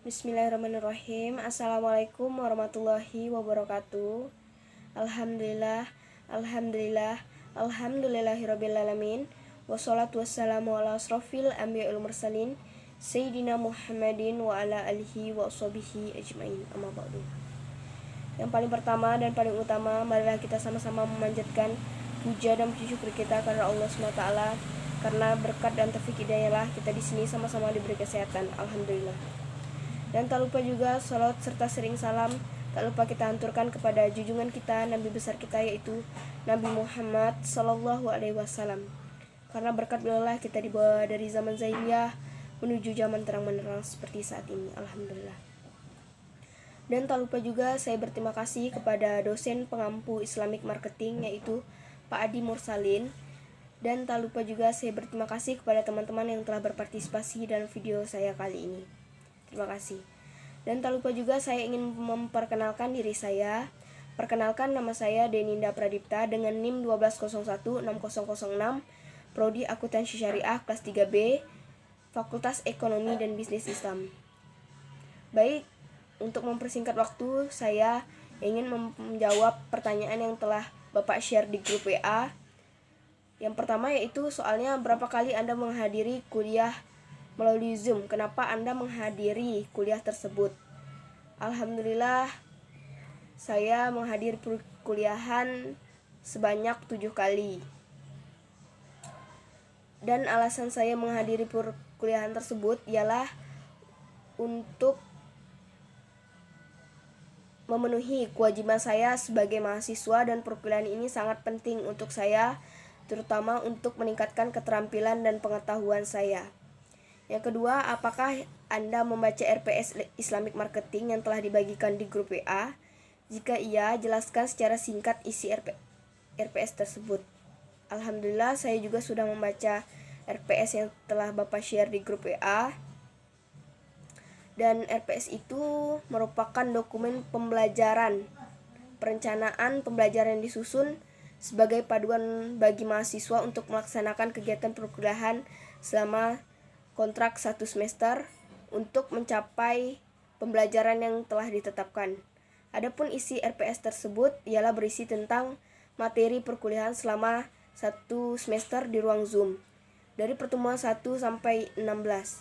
Bismillahirrahmanirrahim. Assalamualaikum warahmatullahi wabarakatuh. Alhamdulillah, alhamdulillah, alhamdulillahirrabbilalamin. Wassalatu wassalamu ala asrofil anbiya'il mursalin Sayyidina Muhammadin wa ala alihi wa ashabihi ajmain. Amma ba'du. Yang paling pertama dan paling utama, marilah kita sama-sama memanjatkan puja dan puji syukur kita kepada Allah SWT, karena berkat dan taufik hidayahlah kita di sini sama-sama diberi kesehatan. Alhamdulillah. Dan tak lupa juga salat serta sering salam tak lupa kita hanturkan kepada junjungan kita, Nabi besar kita, yaitu Nabi Muhammad Sallallahu Alaihi Wasallam. Karena berkat beliaulah kita dibawa dari zaman jahiliyah menuju zaman terang benderang seperti saat ini. Alhamdulillah. Dan tak lupa juga saya berterima kasih kepada dosen pengampu Islamic Marketing, yaitu Pak Adi Mursalin. Dan tak lupa juga saya berterima kasih kepada teman-teman yang telah berpartisipasi dalam video saya kali ini. Terima kasih. Dan tak lupa juga saya ingin memperkenalkan diri saya. Perkenalkan, nama saya Deninda Pradipta dengan NIM 120160006, Prodi Akuntansi Syariah kelas 3B, Fakultas Ekonomi dan Bisnis Islam. Baik, untuk mempersingkat waktu, saya ingin menjawab pertanyaan yang telah Bapak share di grup WA. Yang pertama yaitu soalnya, berapa kali Anda menghadiri kuliah melalui Zoom? Kenapa Anda menghadiri kuliah tersebut? Alhamdulillah, saya menghadiri perkuliahan sebanyak 7 kali. Dan alasan saya menghadiri perkuliahan tersebut ialah untuk memenuhi kewajiban saya sebagai mahasiswa, dan perkuliahan ini sangat penting untuk saya, terutama untuk meningkatkan keterampilan dan pengetahuan saya. Yang kedua, apakah Anda membaca RPS Islamic Marketing yang telah dibagikan di grup WA? Jika iya, jelaskan secara singkat isi RPS tersebut. Alhamdulillah, saya juga sudah membaca RPS yang telah Bapak share di grup WA. Dan RPS itu merupakan dokumen pembelajaran, perencanaan pembelajaran yang disusun sebagai paduan bagi mahasiswa untuk melaksanakan kegiatan perkuliahan selama kontrak 1 semester untuk mencapai pembelajaran yang telah ditetapkan. Adapun isi RPS tersebut ialah berisi tentang materi perkuliahan selama 1 semester di ruang Zoom dari pertemuan 1 sampai 16.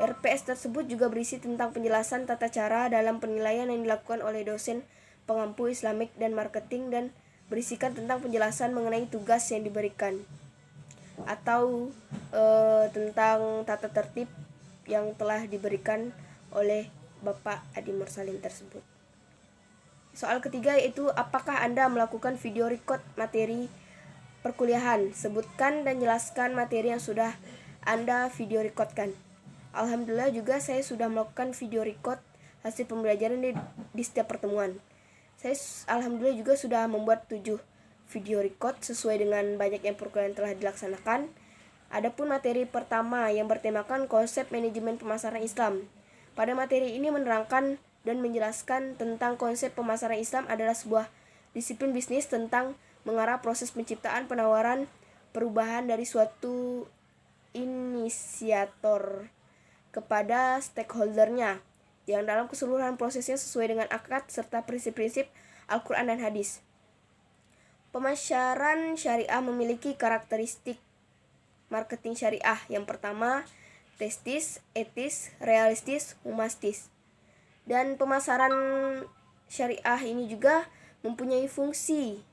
RPS tersebut juga berisi tentang penjelasan tata cara dalam penilaian yang dilakukan oleh dosen pengampu Islamic dan Marketing, dan berisikan tentang penjelasan mengenai tugas yang diberikan atau tentang tata tertib yang telah diberikan oleh Bapak Adi Mursalin tersebut. Soal ketiga yaitu, apakah Anda melakukan video record materi perkuliahan? Sebutkan dan jelaskan materi yang sudah Anda video recordkan. Alhamdulillah juga saya sudah melakukan video record hasil pembelajaran di setiap pertemuan. Saya alhamdulillah juga sudah membuat 7 video record sesuai dengan banyak yang perkuliahan telah dilaksanakan. Adapun materi pertama yang bertemakan konsep manajemen pemasaran Islam. Pada materi ini menerangkan dan menjelaskan tentang konsep pemasaran Islam adalah sebuah disiplin bisnis tentang mengarah proses penciptaan, penawaran, perubahan dari suatu inisiator kepada stakeholdernya, yang dalam keseluruhan prosesnya sesuai dengan akad serta prinsip-prinsip Al-Quran dan Hadis. Pemasaran syariah memiliki karakteristik marketing syariah. Yang pertama, testis, etis, realistis, humastis. Dan pemasaran syariah ini juga mempunyai fungsi,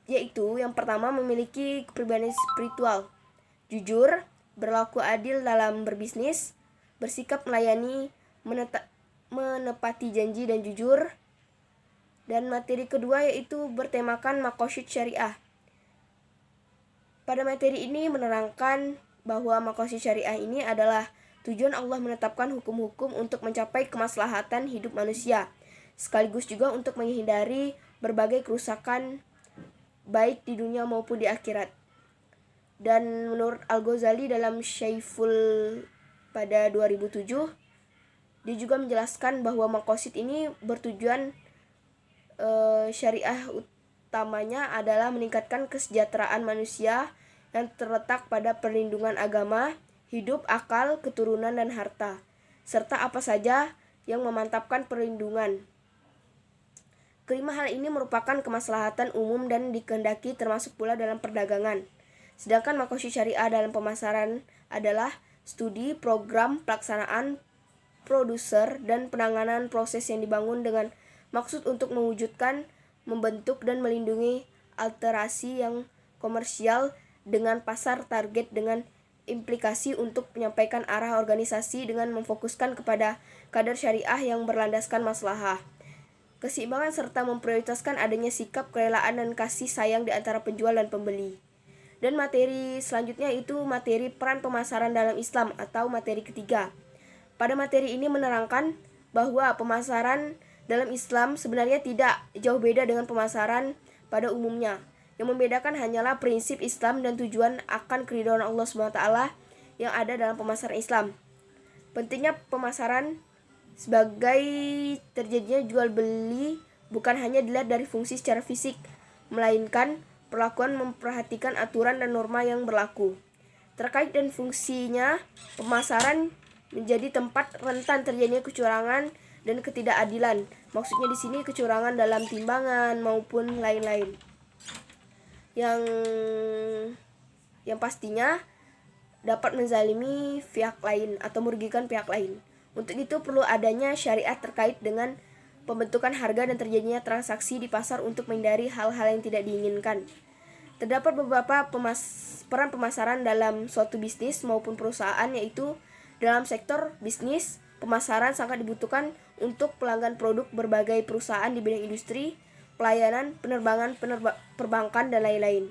yaitu yang pertama, memiliki kepribadian spiritual, jujur, berlaku adil dalam berbisnis, bersikap melayani, menepati janji dan jujur. Dan materi kedua yaitu bertemakan maqasid syariah. Pada materi ini menerangkan bahwa maqasid syariah ini adalah tujuan Allah menetapkan hukum-hukum untuk mencapai kemaslahatan hidup manusia, sekaligus juga untuk menghindari berbagai kerusakan baik di dunia maupun di akhirat. Dan menurut Al-Ghazali dalam Syaiful pada 2007, dia juga menjelaskan bahwa maqasid ini bertujuan syariah utamanya adalah meningkatkan kesejahteraan manusia yang terletak pada perlindungan agama, hidup, akal, keturunan, dan harta, serta apa saja yang memantapkan perlindungan. Kelima hal ini merupakan kemaslahatan umum dan dikehendaki termasuk pula dalam perdagangan. Sedangkan maqasid syariah dalam pemasaran adalah studi, program, pelaksanaan, produser, dan penanganan proses yang dibangun dengan maksud untuk mewujudkan, membentuk, dan melindungi alterasi yang komersial dengan pasar target dengan implikasi untuk menyampaikan arah organisasi dengan memfokuskan kepada kadar syariah yang berlandaskan maslahah, keseimbangan serta memprioritaskan adanya sikap kerelaan dan kasih sayang di antara penjual dan pembeli. Dan materi selanjutnya itu materi peran pemasaran dalam Islam atau materi ketiga. Pada materi ini menerangkan bahwa pemasaran dalam Islam sebenarnya tidak jauh beda dengan pemasaran pada umumnya. Yang membedakan hanyalah prinsip Islam dan tujuan akan keridhaan Allah SWT yang ada dalam pemasaran Islam. Pentingnya pemasaran sebagai terjadinya jual beli bukan hanya dilihat dari fungsi secara fisik, melainkan perlakuan memperhatikan aturan dan norma yang berlaku. Terkait dan fungsinya, pemasaran menjadi tempat rentan terjadinya kecurangan dan ketidakadilan. Maksudnya di sini kecurangan dalam timbangan maupun lain-lain. Yang pastinya dapat menzalimi pihak lain atau merugikan pihak lain. Untuk itu perlu adanya syariat terkait dengan pembentukan harga dan terjadinya transaksi di pasar untuk menghindari hal-hal yang tidak diinginkan. Terdapat beberapa peran pemasaran dalam suatu bisnis maupun perusahaan, yaitu dalam sektor bisnis, pemasaran sangat dibutuhkan untuk pelanggan produk berbagai perusahaan di bidang industri, pelayanan, penerbangan, perbankan, dan lain-lain.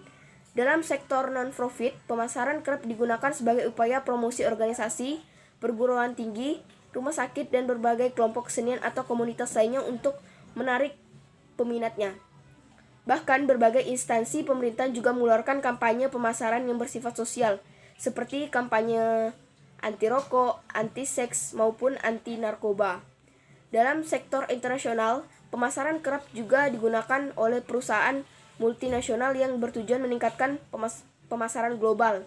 Dalam sektor non-profit, pemasaran kerap digunakan sebagai upaya promosi organisasi, perguruan tinggi, rumah sakit, dan berbagai kelompok kesenian atau komunitas lainnya untuk menarik peminatnya. Bahkan berbagai instansi pemerintahan juga mengeluarkan kampanye pemasaran yang bersifat sosial, seperti kampanye anti rokok, anti seks, maupun anti narkoba. Dalam sektor internasional, pemasaran kerap juga digunakan oleh perusahaan multinasional yang bertujuan meningkatkan pemasaran global.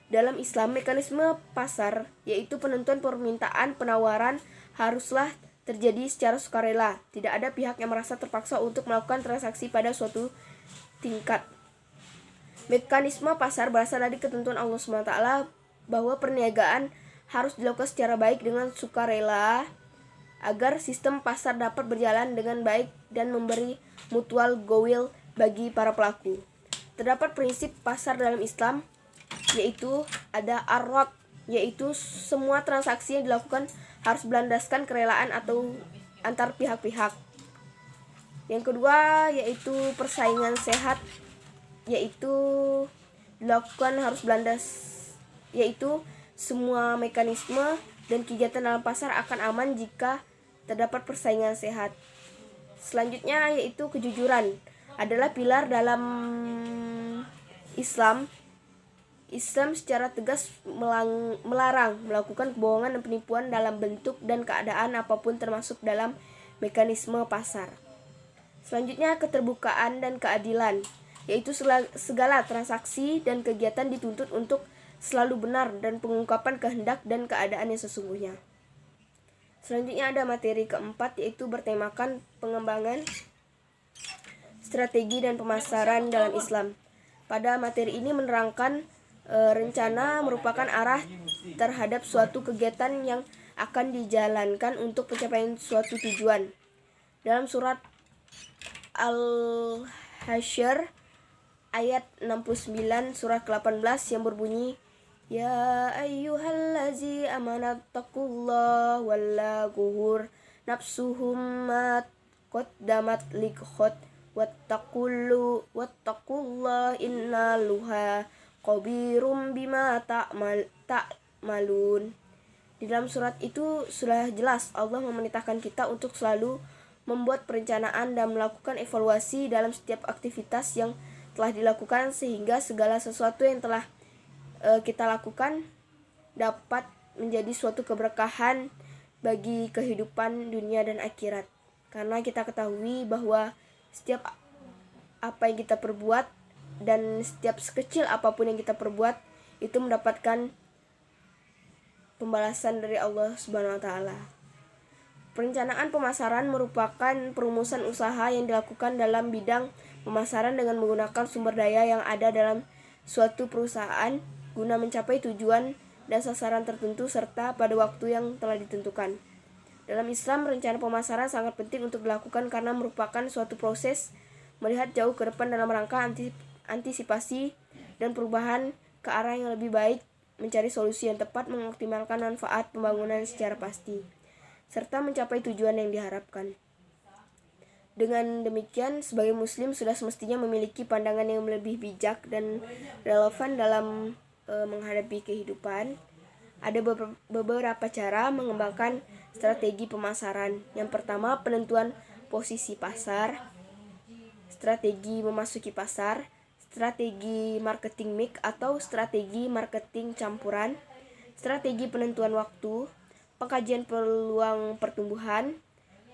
Dalam Islam, mekanisme pasar, yaitu penentuan permintaan penawaran, haruslah terjadi secara sukarela. Tidak ada pihak yang merasa terpaksa untuk melakukan transaksi pada suatu tingkat. Mekanisme pasar berasal dari ketentuan Allah SWT bahwa perniagaan harus dilakukan secara baik dengan sukarela agar sistem pasar dapat berjalan dengan baik dan memberi mutual goodwill bagi para pelaku. Terdapat prinsip pasar dalam Islam, yaitu ada ar-rad, yaitu semua transaksi yang dilakukan harus berlandaskan kerelaan atau antar pihak-pihak. Yang kedua yaitu persaingan sehat, yaitu dilakukan harus yaitu semua mekanisme dan kegiatan dalam pasar akan aman jika terdapat persaingan sehat. Selanjutnya yaitu kejujuran adalah pilar dalam Islam. Islam secara tegas melarang melakukan kebohongan dan penipuan dalam bentuk dan keadaan apapun termasuk dalam mekanisme pasar. Selanjutnya keterbukaan dan keadilan, yaitu segala transaksi dan kegiatan dituntut untuk selalu benar dan pengungkapan kehendak dan keadaan yang sesungguhnya. Selanjutnya ada materi keempat, yaitu bertemakan pengembangan strategi dan pemasaran dalam Islam. Pada materi ini menerangkan rencana merupakan arah terhadap suatu kegiatan yang akan dijalankan untuk pencapaian suatu tujuan. Dalam surat Al-Hasyr ayat 69 surat ke-18 yang berbunyi, Ya ayyuhallazi amanatakullah walla guhur nafsuhum ma qaddamat lighad wattaqullah innallaha qabirum bima ta'malun. Di dalam surat itu sudah jelas Allah memerintahkan kita untuk selalu membuat perencanaan dan melakukan evaluasi dalam setiap aktivitas yang telah dilakukan sehingga segala sesuatu yang telah kita lakukan dapat menjadi suatu keberkahan bagi kehidupan dunia dan akhirat. Karena kita ketahui bahwa setiap apa yang kita perbuat dan setiap sekecil apapun yang kita perbuat itu mendapatkan pembalasan dari Allah Subhanahu wa taala. Perencanaan pemasaran merupakan perumusan usaha yang dilakukan dalam bidang pemasaran dengan menggunakan sumber daya yang ada dalam suatu perusahaan guna mencapai tujuan dan sasaran tertentu serta pada waktu yang telah ditentukan. Dalam Islam, rencana pemasaran sangat penting untuk dilakukan karena merupakan suatu proses melihat jauh ke depan dalam rangka antisipasi dan perubahan ke arah yang lebih baik, mencari solusi yang tepat, mengoptimalkan manfaat pembangunan secara pasti, serta mencapai tujuan yang diharapkan. Dengan demikian, sebagai muslim sudah semestinya memiliki pandangan yang lebih bijak dan relevan dalam menghadapi kehidupan. Ada beberapa cara mengembangkan strategi pemasaran. Yang pertama, penentuan posisi pasar, strategi memasuki pasar, strategi marketing mix atau strategi marketing campuran, strategi penentuan waktu, pengkajian peluang pertumbuhan,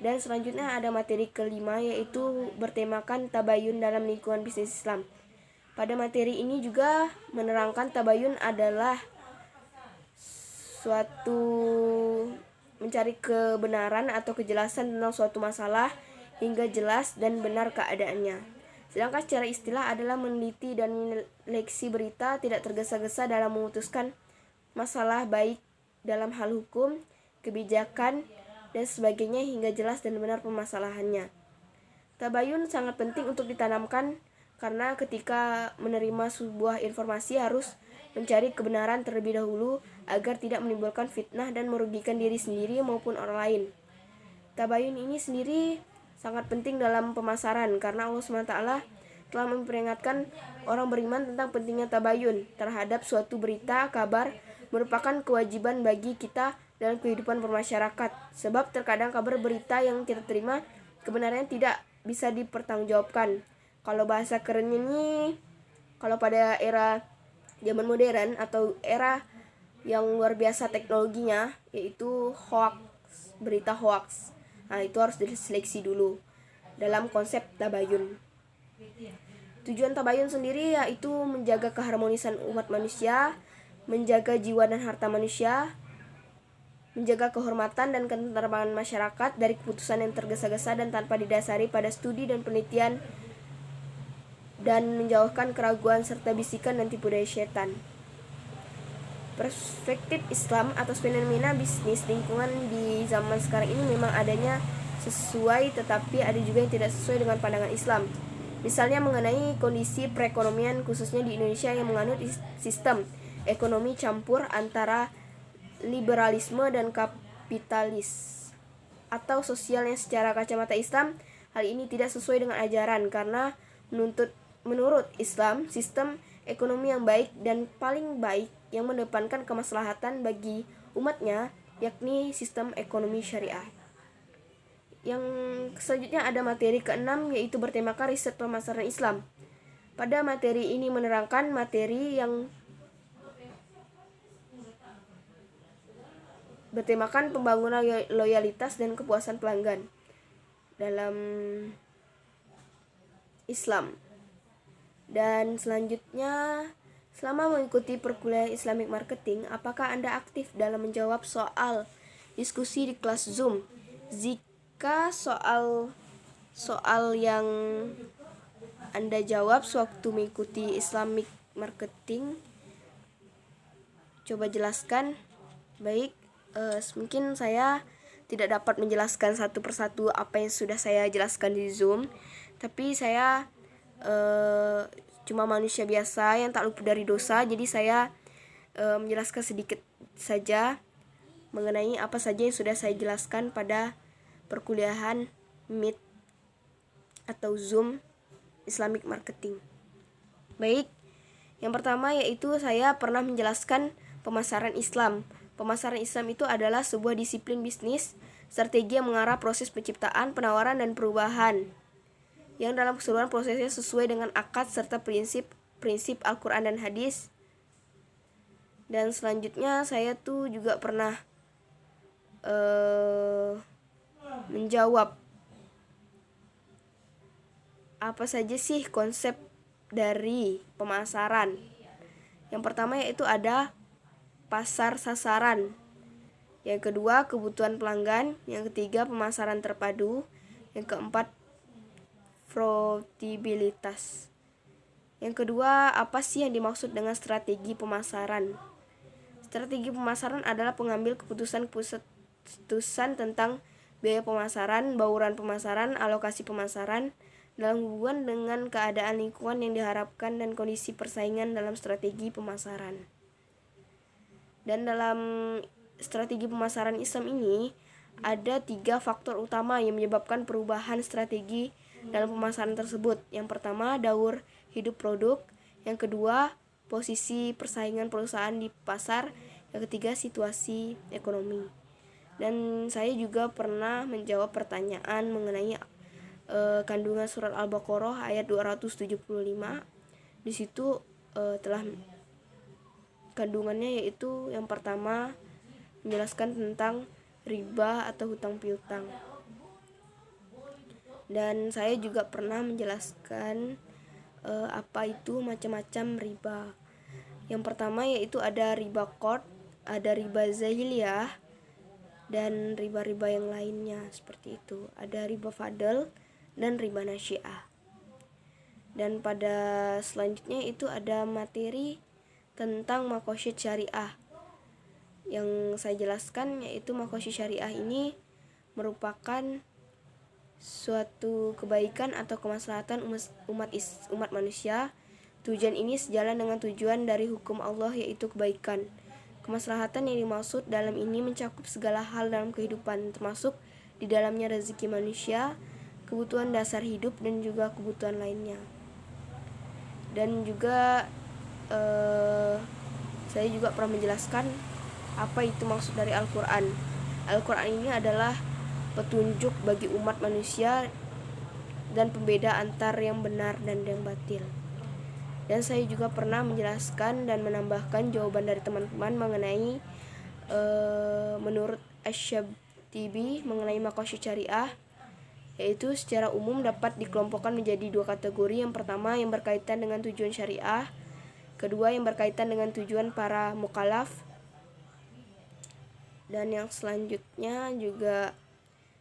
dan selanjutnya ada materi kelima yaitu bertemakan tabayun dalam lingkungan bisnis Islam. Pada materi ini juga menerangkan tabayun adalah suatu mencari kebenaran atau kejelasan tentang suatu masalah hingga jelas dan benar keadaannya. Sedangkan secara istilah adalah meneliti dan menyeleksi berita tidak tergesa-gesa dalam memutuskan masalah baik dalam hal hukum, kebijakan, dan sebagainya hingga jelas dan benar permasalahannya. Tabayun sangat penting untuk ditanamkan karena ketika menerima sebuah informasi harus mencari kebenaran terlebih dahulu agar tidak menimbulkan fitnah dan merugikan diri sendiri maupun orang lain. Tabayun ini sendiri sangat penting dalam pemasaran karena Allah SWT telah memperingatkan orang beriman tentang pentingnya tabayun terhadap suatu berita, kabar, merupakan kewajiban bagi kita dalam kehidupan bermasyarakat. Sebab terkadang kabar berita yang kita terima kebenarannya tidak bisa dipertanggungjawabkan. Kalau bahasa kerennya nih, kalau pada era zaman modern atau era yang luar biasa teknologinya, yaitu hoax, berita hoax. Nah, itu harus diseleksi dulu dalam konsep tabayun. Tujuan tabayun sendiri yaitu menjaga keharmonisan umat manusia, menjaga jiwa dan harta manusia, menjaga kehormatan dan ketentraman masyarakat dari keputusan yang tergesa-gesa dan tanpa didasari pada studi dan penelitian, dan menjauhkan keraguan serta bisikan dan tipu daya setan. Perspektif Islam atas fenomena bisnis lingkungan di zaman sekarang ini memang adanya sesuai, tetapi ada juga yang tidak sesuai dengan pandangan Islam. Misalnya mengenai kondisi perekonomian khususnya di Indonesia yang menganut sistem ekonomi campur antara liberalisme dan kapitalis atau sosial yang secara kacamata Islam. Hal ini tidak sesuai dengan ajaran karena menurut Islam sistem ekonomi yang baik dan paling baik yang mendepankan kemaslahatan bagi umatnya yakni sistem ekonomi syariah. Yang selanjutnya ada materi keenam yaitu bertemakan riset pemasaran Islam. Pada materi ini menerangkan materi yang bertemakan pembangunan loyalitas dan kepuasan pelanggan dalam Islam. Dan selanjutnya, selama mengikuti perkuliahan Islamic Marketing, apakah Anda aktif dalam menjawab soal diskusi di kelas Zoom? Jika soal yang Anda jawab sewaktu mengikuti Islamic Marketing, coba jelaskan. Baik, mungkin saya tidak dapat menjelaskan satu persatu apa yang sudah saya jelaskan di Zoom, tapi saya cuma manusia biasa yang tak luput dari dosa, jadi saya menjelaskan sedikit saja mengenai apa saja yang sudah saya jelaskan pada perkuliahan Meet atau Zoom Islamic Marketing. Baik, yang pertama yaitu saya pernah menjelaskan pemasaran Islam. Pemasaran Islam itu adalah sebuah disiplin bisnis, strategi yang mengarah proses penciptaan, penawaran, dan perubahan yang dalam keseluruhan prosesnya sesuai dengan akad serta prinsip Al-Quran dan hadis. Dan selanjutnya saya tuh juga pernah menjawab apa saja sih konsep dari pemasaran. Yang pertama yaitu ada pasar sasaran, Yang kedua, kebutuhan pelanggan. Yang ketiga, pemasaran terpadu. Yang keempat, profitabilitas. Yang kedua, apa sih yang dimaksud dengan strategi pemasaran? Strategi pemasaran adalah pengambil keputusan tentang biaya pemasaran, bauran pemasaran, alokasi pemasaran, dalam hubungan dengan keadaan lingkungan yang diharapkan dan kondisi persaingan dalam strategi pemasaran. Dan dalam strategi pemasaran Islam ini, ada 3 faktor utama yang menyebabkan perubahan strategi dalam pemasaran tersebut. Yang pertama, daur hidup produk. Yang kedua, posisi persaingan perusahaan di pasar. Yang ketiga, situasi ekonomi. Dan saya juga pernah menjawab pertanyaan mengenai kandungan surat Al-Baqarah ayat 275. Di situ telah kandungannya, yaitu yang pertama menjelaskan tentang riba atau hutang piutang. Dan saya juga pernah menjelaskan apa itu macam-macam riba. Yang pertama yaitu ada riba qard, ada riba zahiliyah, dan riba-riba yang lainnya seperti itu. Ada riba fadl dan riba nasyiah. Dan pada selanjutnya itu ada materi tentang maqasid syariah. Yang saya jelaskan yaitu maqasid syariah ini merupakan suatu kebaikan atau kemaslahatan umat manusia. Tujuan ini sejalan dengan tujuan dari hukum Allah, yaitu kebaikan. Kemaslahatan yang dimaksud dalam ini mencakup segala hal dalam kehidupan, termasuk di dalamnya rezeki manusia, kebutuhan dasar hidup, dan juga kebutuhan lainnya. Dan juga saya juga pernah menjelaskan apa itu maksud dari Al-Quran. Al-Quran ini adalah petunjuk bagi umat manusia dan pembeda antar yang benar dan yang batil. Dan saya juga pernah menjelaskan dan menambahkan jawaban dari teman-teman mengenai menurut Asy-Syatibi mengenai maqasid syariah, yaitu secara umum dapat dikelompokkan menjadi 2 kategori. Yang pertama yang berkaitan dengan tujuan syariah, kedua yang berkaitan dengan tujuan para mukallaf. Dan yang selanjutnya juga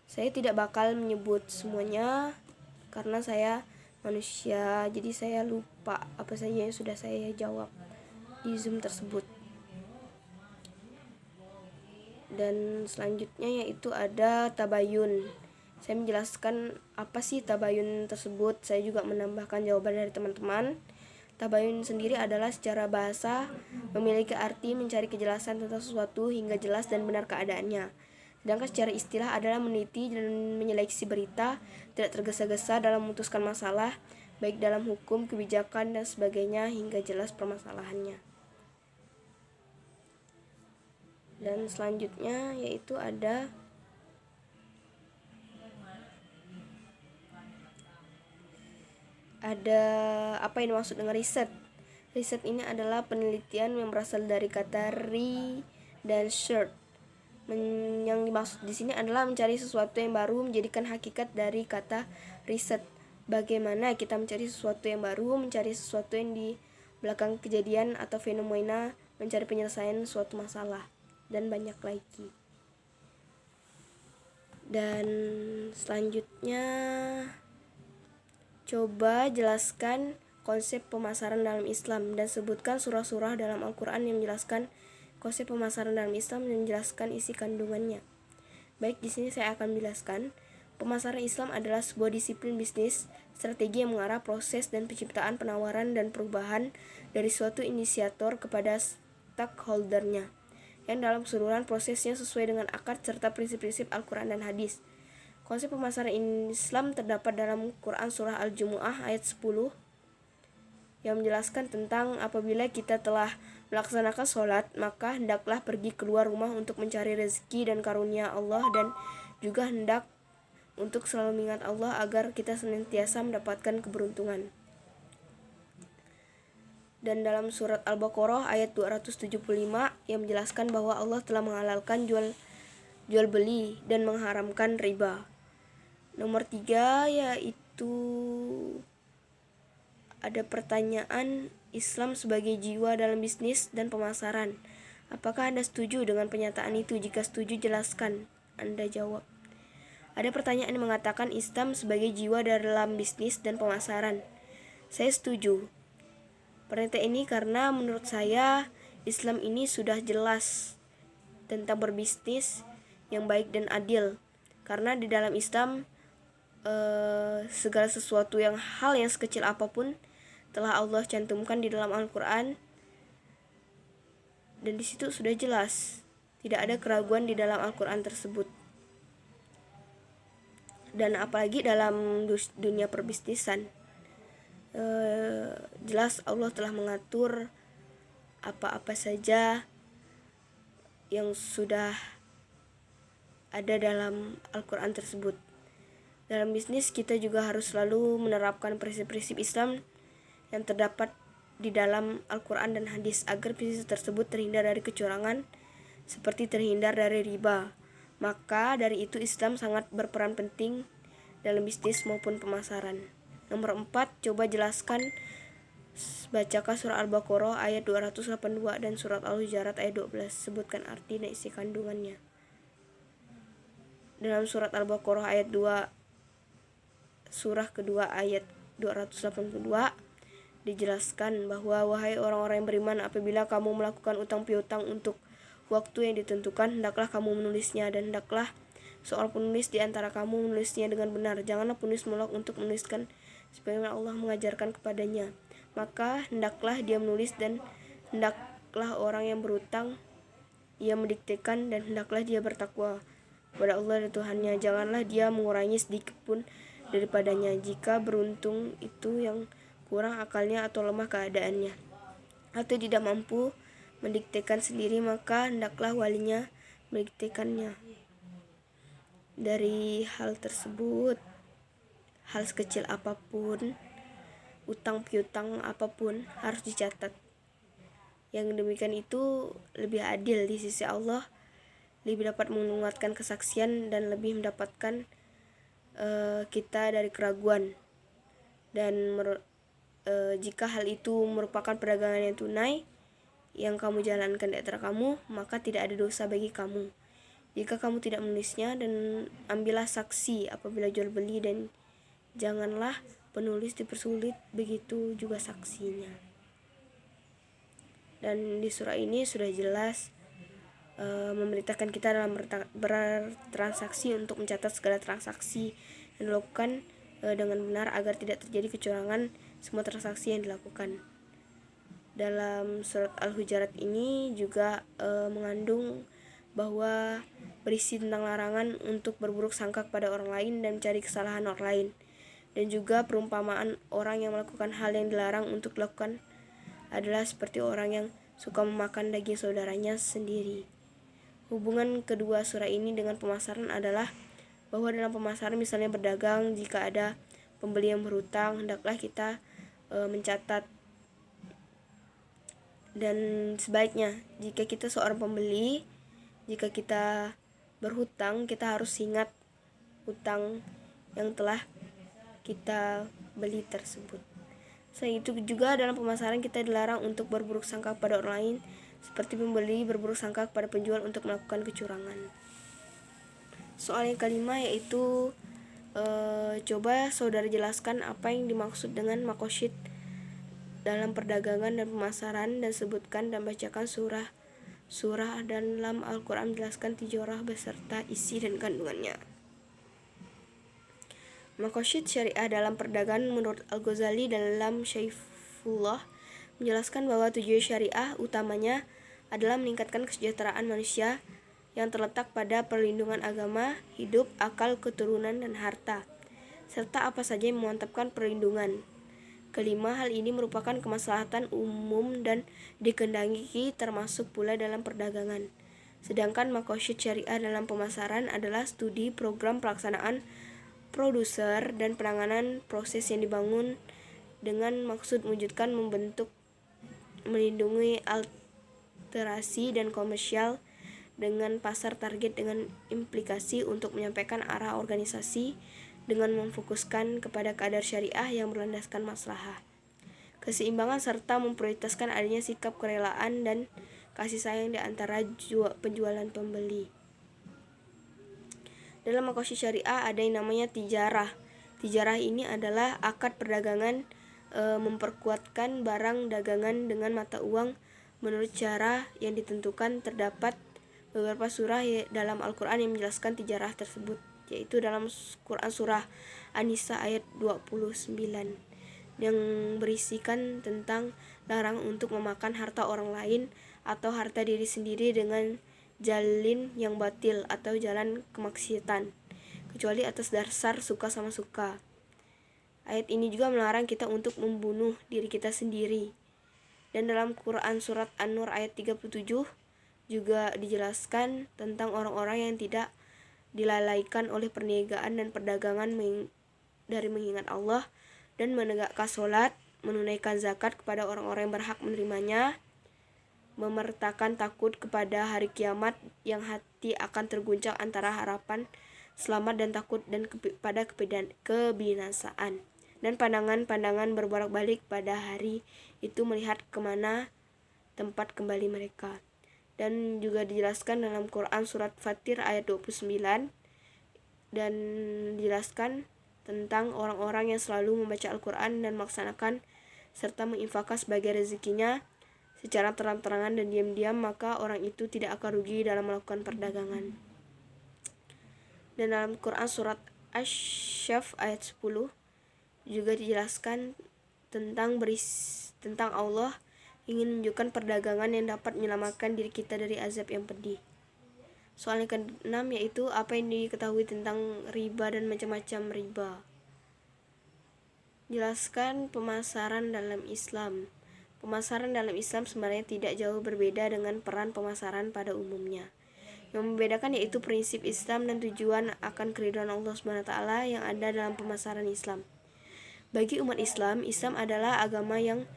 saya tidak bakal menyebut semuanya karena saya manusia, jadi saya lupa apa saja yang sudah saya jawab di Zoom tersebut. Dan selanjutnya yaitu ada tabayun. Saya menjelaskan apa sih tabayun tersebut. Saya juga menambahkan jawaban dari teman-teman. Tabayun sendiri adalah secara bahasa memiliki arti mencari kejelasan tentang sesuatu hingga jelas dan benar keadaannya. Sedangkan secara istilah adalah meneliti dan menyeleksi berita, tidak tergesa-gesa dalam memutuskan masalah, baik dalam hukum, kebijakan, dan sebagainya hingga jelas permasalahannya. Dan selanjutnya yaitu ada apa yang dimaksud dengan riset. Riset ini adalah penelitian yang berasal dari kata re dan search. Yang dimaksud di sini adalah mencari sesuatu yang baru, menjadikan hakikat dari kata riset. Bagaimana kita mencari sesuatu yang baru, mencari sesuatu yang di belakang kejadian atau fenomena, mencari penyelesaian suatu masalah, dan banyak lagi. Dan selanjutnya coba jelaskan konsep pemasaran dalam Islam dan sebutkan surah-surah dalam Al-Quran yang menjelaskan konsep pemasaran dalam Islam dan menjelaskan isi kandungannya. Baik, di sini saya akan menjelaskan. Pemasaran Islam adalah sebuah disiplin bisnis, strategi yang mengarah proses dan penciptaan penawaran dan perubahan dari suatu inisiator kepada stakeholdernya, yang dalam keseluruhan prosesnya sesuai dengan akad serta prinsip-prinsip Al-Quran dan hadis. Konsep pemasaran Islam terdapat dalam Quran Surah Al-Jumu'ah ayat 10 yang menjelaskan tentang apabila kita telah melaksanakan sholat, maka hendaklah pergi keluar rumah untuk mencari rezeki dan karunia Allah, dan juga hendak untuk selalu mengingat Allah agar kita senantiasa mendapatkan keberuntungan. Dan dalam surat Al-Baqarah ayat 275 yang menjelaskan bahwa Allah telah menghalalkan jual beli dan mengharamkan riba. Nomor 3 yaitu ada pertanyaan Islam sebagai jiwa dalam bisnis dan pemasaran. Apakah Anda setuju dengan pernyataan itu? Jika setuju, jelaskan. Anda jawab. Ada pertanyaan yang mengatakan Islam sebagai jiwa dalam bisnis dan pemasaran. Saya setuju pernyataan ini karena menurut saya Islam ini sudah jelas tentang berbisnis yang baik dan adil. Karena di dalam Islam segala sesuatu hal yang sekecil apapun telah Allah cantumkan di dalam Al-Quran, dan di situ sudah jelas, tidak ada keraguan di dalam Al-Quran tersebut. Dan apalagi dalam dunia perbisnisan, jelas Allah telah mengatur apa-apa saja yang sudah ada dalam Al-Quran tersebut. Dalam bisnis kita juga harus selalu menerapkan prinsip-prinsip Islam yang terdapat di dalam Al-Quran dan hadis agar bisnis tersebut terhindar dari kecurangan seperti terhindar dari riba. Maka dari itu Islam sangat berperan penting dalam bisnis maupun pemasaran. Nomor 4, coba jelaskan, bacakan surah Al-Baqarah ayat 282 dan surat Al-Hujurat ayat 12. Sebutkan arti dan isi kandungannya. Dalam surat Al-Baqarah ayat 2, surah kedua ayat 282 dijelaskan bahwa wahai orang-orang yang beriman, apabila kamu melakukan utang piutang untuk waktu yang ditentukan, hendaklah kamu menulisnya, dan hendaklah seorang penulis di antara kamu menulisnya dengan benar. Janganlah penulis menolak untuk menuliskan sebagaimana Allah mengajarkan kepadanya. Maka hendaklah dia menulis, dan hendaklah orang yang berutang ia mendiktekan, dan hendaklah dia bertakwa kepada Allah dan Tuhannya. Janganlah dia mengurangi sedikit pun daripadanya. Jika beruntung itu yang kurang akalnya atau lemah keadaannya, atau tidak mampu mendiktekan sendiri, maka hendaklah walinya mendiktekannya. Dari hal tersebut, hal sekecil apapun, utang piutang apapun harus dicatat. Yang demikian itu lebih adil di sisi Allah, lebih dapat menguatkan kesaksian, dan lebih mendapatkan kita dari keraguan. Dan jika hal itu merupakan perdagangan yang tunai yang kamu jalankan di antara kamu, maka tidak ada dosa bagi kamu jika kamu tidak menulisnya. Dan ambillah saksi apabila jual beli, dan janganlah penulis dipersulit, begitu juga saksinya. Dan di surah ini sudah jelas memerintahkan kita dalam bertransaksi untuk mencatat segala transaksi yang dilakukan dengan benar agar tidak terjadi kecurangan semua transaksi yang dilakukan. Dalam surat Al-Hujurat ini juga mengandung bahwa berisi tentang larangan untuk berburuk sangka kepada orang lain dan mencari kesalahan orang lain, dan juga perumpamaan orang yang melakukan hal yang dilarang untuk dilakukan adalah seperti orang yang suka memakan daging saudaranya sendiri. Hubungan kedua surah ini dengan pemasaran adalah bahwa dalam pemasaran, misalnya berdagang, jika ada pembeli yang berhutang, hendaklah kita mencatat. Dan sebaiknya jika kita seorang pembeli, jika kita berhutang, kita harus ingat hutang yang telah kita beli tersebut. Selain itu juga dalam pemasaran kita dilarang untuk berburuk sangka kepada orang lain, seperti pembeli berburuk sangka kepada penjual untuk melakukan kecurangan. Soal yang kelima yaitu coba saudara jelaskan apa yang dimaksud dengan makosyid dalam perdagangan dan pemasaran, dan sebutkan dan bacakan surah dalam Al-Quran menjelaskan tijarah beserta isi dan kandungannya. Makosyid syariah dalam perdagangan menurut Al-Ghazali dalam Syaifullah menjelaskan bahwa tujuan syariah utamanya adalah meningkatkan kesejahteraan manusia yang terletak pada perlindungan agama, hidup, akal, keturunan, dan harta, serta apa saja yang memantapkan perlindungan. Kelima, hal ini merupakan kemaslahatan umum dan dikehendaki termasuk pula dalam perdagangan. Sedangkan makosyid syariah dalam pemasaran adalah studi program pelaksanaan, produser, dan penanganan proses yang dibangun dengan maksud mewujudkan, membentuk, melindungi alterasi dan komersial dengan pasar target, dengan implikasi untuk menyampaikan arah organisasi dengan memfokuskan kepada kadar syariah yang berlandaskan maslahah, keseimbangan, serta memprioritaskan adanya sikap kerelaan dan kasih sayang di antara penjual dan pembeli. Dalam makosyih syariah ada yang namanya tijarah. Tijarah ini adalah akad perdagangan memperkuatkan barang dagangan dengan mata uang menurut cara yang ditentukan. Terdapat beberapa surah dalam Al-Quran yang menjelaskan tijarah tersebut, yaitu dalam Quran surah An-Nisa ayat 29 yang berisikan tentang larang untuk memakan harta orang lain atau harta diri sendiri dengan jalin yang batil atau jalan kemaksiatan, kecuali atas dasar suka sama suka. Ayat ini juga melarang kita untuk membunuh diri kita sendiri. Dan dalam Quran surat An-Nur ayat 37 juga dijelaskan tentang orang-orang yang tidak dilalaikan oleh perniagaan dan perdagangan dari mengingat Allah dan menegakkan sholat, menunaikan zakat kepada orang-orang yang berhak menerimanya, memertakan takut kepada hari kiamat yang hati akan terguncang antara harapan selamat dan takut dan pada kebinasaan, dan pandangan-pandangan berbolak-balik pada hari itu melihat kemana tempat kembali mereka. Dan juga dijelaskan dalam Quran surat Fatir ayat 29 dan dijelaskan tentang orang-orang yang selalu membaca Al-Quran dan melaksanakan serta menginfakkan sebagai rezekinya secara terang-terangan dan diam-diam, maka orang itu tidak akan rugi dalam melakukan perdagangan. Dan dalam Quran surat Asy-Syaff ayat 10 juga dijelaskan tentang Allah ingin menunjukkan perdagangan yang dapat menyelamatkan diri kita dari azab yang pedih. Soal yang ke-6 yaitu apa yang diketahui tentang riba dan macam-macam riba. Jelaskan pemasaran dalam Islam. Pemasaran dalam Islam sebenarnya tidak jauh berbeda dengan peran pemasaran pada umumnya. Yang membedakan yaitu prinsip Islam dan tujuan akan keridhaan Allah SWT yang ada dalam pemasaran Islam. Bagi umat Islam, Islam adalah agama yang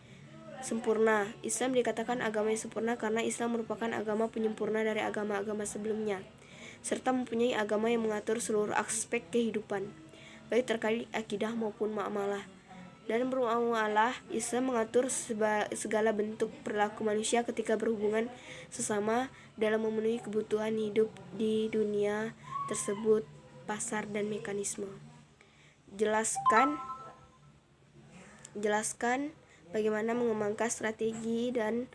sempurna. Islam dikatakan agama yang sempurna karena Islam merupakan agama penyempurna dari agama-agama sebelumnya, serta mempunyai agama yang mengatur seluruh aspek kehidupan, baik terkait akidah maupun muamalah. Dan bermuamalah, Islam mengatur segala bentuk perilaku manusia ketika berhubungan sesama dalam memenuhi kebutuhan hidup di dunia tersebut, pasar dan mekanisme. Jelaskan bagaimana mengembangkan strategi dan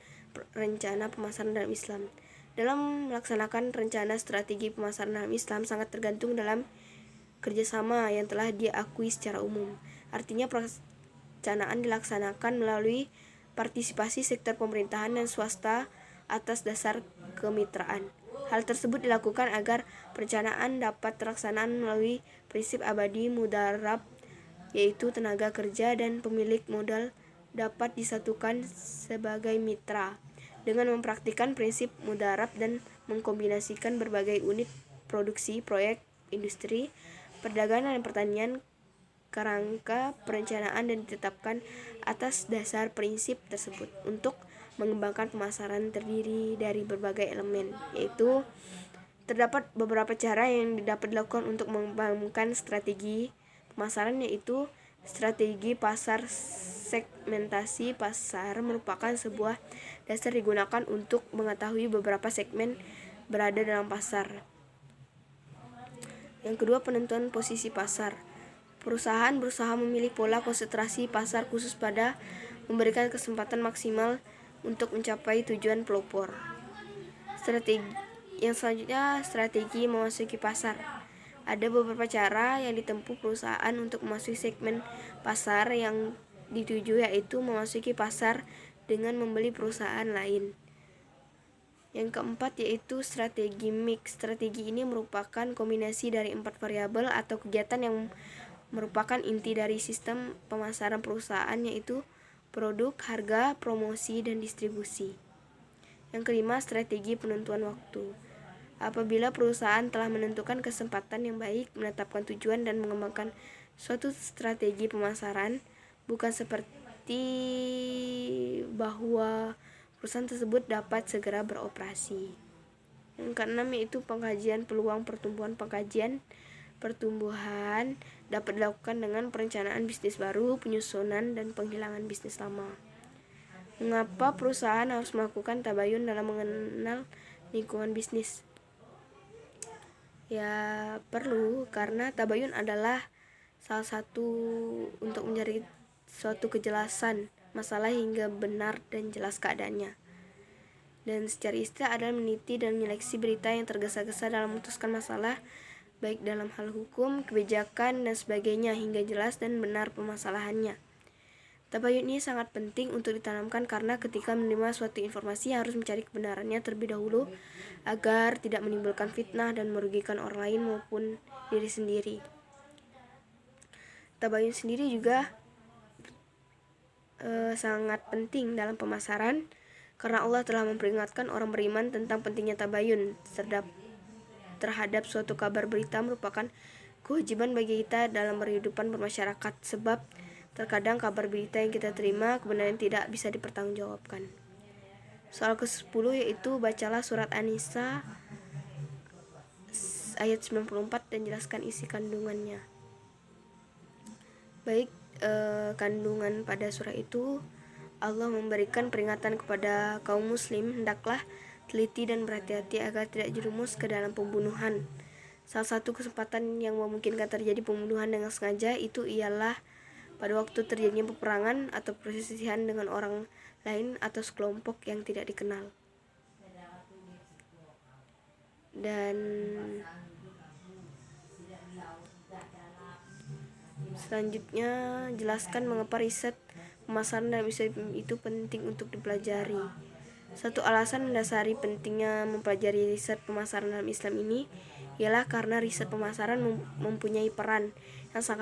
rencana pemasaran dalam Islam. Dalam melaksanakan rencana strategi pemasaran dalam Islam sangat tergantung dalam kerjasama yang telah diakui secara umum. Artinya perencanaan dilaksanakan melalui partisipasi sektor pemerintahan dan swasta atas dasar kemitraan. Hal tersebut dilakukan agar perencanaan dapat terlaksana melalui prinsip abadi mudarab, yaitu tenaga kerja dan pemilik modal dapat disatukan sebagai mitra dengan mempraktikkan prinsip mudarab dan mengkombinasikan berbagai unit produksi, proyek, industri, perdagangan dan pertanian kerangka perencanaan dan ditetapkan atas dasar prinsip tersebut untuk mengembangkan pemasaran terdiri dari berbagai elemen, yaitu terdapat beberapa cara yang dapat dilakukan untuk mengembangkan strategi pemasaran, yaitu strategi pasar. Segmentasi pasar merupakan sebuah dasar digunakan untuk mengetahui beberapa segmen berada dalam pasar. Yang kedua, penentuan posisi pasar. Perusahaan berusaha memilih pola konsentrasi pasar khusus pada memberikan kesempatan maksimal untuk mencapai tujuan pelopor. Yang selanjutnya, strategi memasuki pasar. Ada beberapa cara yang ditempuh perusahaan untuk memasuki segmen pasar yang dituju, yaitu memasuki pasar dengan membeli perusahaan lain. Yang keempat yaitu strategi mix. Strategi ini merupakan kombinasi dari 4 variabel atau kegiatan yang merupakan inti dari sistem pemasaran perusahaan, yaitu produk, harga, promosi, dan distribusi. Yang kelima, strategi penentuan waktu. Apabila perusahaan telah menentukan kesempatan yang baik, menetapkan tujuan, dan mengembangkan suatu strategi pemasaran, bukan seperti bahwa perusahaan tersebut dapat segera beroperasi. Yang keenam yaitu pengkajian peluang pertumbuhan. Pengkajian pertumbuhan dapat dilakukan dengan perencanaan bisnis baru, penyusunan, dan penghilangan bisnis lama. Mengapa perusahaan harus melakukan tabayun dalam mengenal lingkungan bisnis? Ya perlu, karena tabayun adalah salah satu untuk mencari suatu kejelasan masalah hingga benar dan jelas keadaannya. Dan secara istilah adalah meneliti dan menyeleksi berita yang tergesa-gesa dalam memutuskan masalah, baik dalam hal hukum, kebijakan, dan sebagainya, hingga jelas dan benar permasalahannya. Tabayun ini sangat penting untuk ditanamkan karena ketika menerima suatu informasi harus mencari kebenarannya terlebih dahulu agar tidak menimbulkan fitnah dan merugikan orang lain maupun diri sendiri. Tabayun sendiri juga sangat penting dalam pemasaran karena Allah telah memperingatkan orang beriman tentang pentingnya tabayun terhadap suatu kabar berita merupakan kewajiban bagi kita dalam berkehidupan bermasyarakat, sebab terkadang kabar berita yang kita terima kebenaran tidak bisa dipertanggungjawabkan. Soal ke-10 yaitu bacalah surat An-Nisa ayat 94 dan jelaskan isi kandungannya. Baik, kandungan pada surah itu Allah memberikan peringatan kepada kaum muslim hendaklah teliti dan berhati-hati agar tidak jerumus ke dalam pembunuhan. Salah satu kesempatan yang memungkinkan terjadi pembunuhan dengan sengaja itu ialah pada waktu terjadinya peperangan atau perselisihan dengan orang lain atau sekelompok yang tidak dikenal. Dan selanjutnya, jelaskan mengapa riset pemasaran dalam Islam itu penting untuk dipelajari. Satu alasan mendasari pentingnya mempelajari riset pemasaran dalam Islam ini ialah karena riset pemasaran mempunyai peran yang sangat